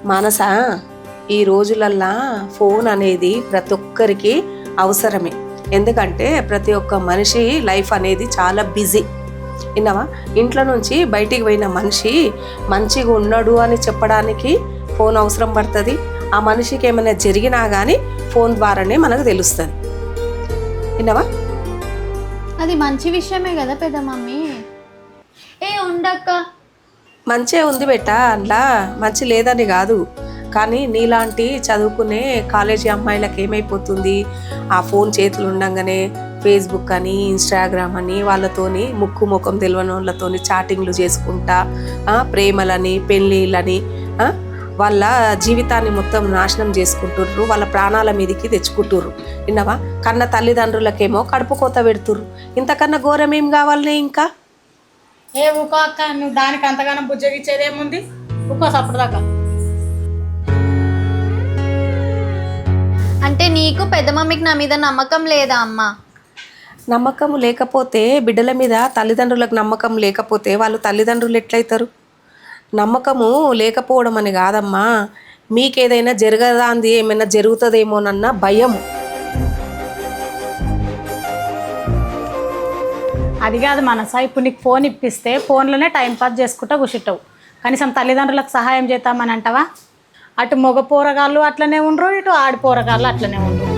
మానస, ఈ రోజులల్లా ఫోన్ అనేది ప్రతి ఒక్కరికి అవసరమే. ఎందుకంటే ప్రతి ఒక్క మనిషి లైఫ్ అనేది చాలా బిజీ. విన్నావా? ఇంట్లో నుంచి బయటికి పోయిన మనిషి మంచిగా ఉన్నాడు అని చెప్పడానికి ఫోన్ అవసరం పడుతుంది. ఆ మనిషికి ఏమైనా జరిగినా కానీ ఫోన్ ద్వారానే మనకు తెలుస్తుంది. విన్నావా? అది మంచి విషయమే కదా పెద్ద మమ్మీ. ఉండక్క. మంచే ఉంది బెట్ట, అందులో మంచి లేదని కాదు. కానీ నీలాంటి చదువుకునే కాలేజీ అమ్మాయిలకు ఏమైపోతుంది, ఆ ఫోన్ చేతులు ఉండగానే ఫేస్బుక్ అని ఇన్స్టాగ్రామ్ అని వాళ్ళతోని ముక్కు ముఖం తెలియని వాళ్ళతోని చాటింగ్లు చేసుకుంటా ప్రేమలని పెళ్ళిళ్ళని వాళ్ళ జీవితాన్ని మొత్తం నాశనం చేసుకుంటుర్రు, వాళ్ళ ప్రాణాల మీదకి తెచ్చుకుంటుర్రు. విన్నావా? కన్న తల్లిదండ్రులకేమో కడుపు కోత పెడుతుర్రు. ఇంతకన్నా ఘోరం ఏం కావాలనే ఇంకా? ఊకో అక్క, నువ్వు దానికి అంతగానో బుజ్జగిచ్చేదేముంది? ఊకో సప్పుడుదాకా. అంటే నీకు పెద్ద మమ్మీకి నా మీద నమ్మకం లేదా అమ్మ? నమ్మకం లేకపోతే బిడ్డల మీద తల్లిదండ్రులకు నమ్మకం లేకపోతే వాళ్ళు తల్లిదండ్రులు ఎట్లయితారు? నమ్మకము లేకపోవడం అని కాదమ్మా, మీకేదైనా జరగదాంది, ఏమైనా జరుగుతుందేమోనన్న భయము. అది కాదు మనస, ఇప్పుడు నీకు ఫోన్ ఇప్పిస్తే ఫోన్లోనే టైంపాస్ చేసుకుంటా కూర్చుంటావు. కనీసం తల్లిదండ్రులకు సహాయం చేద్దామని అంటావా? అటు మగ పోరగాళ్ళు అట్లనే ఉండరు, ఇటు ఆడి పోరగాళ్ళు అట్లనే ఉండరు.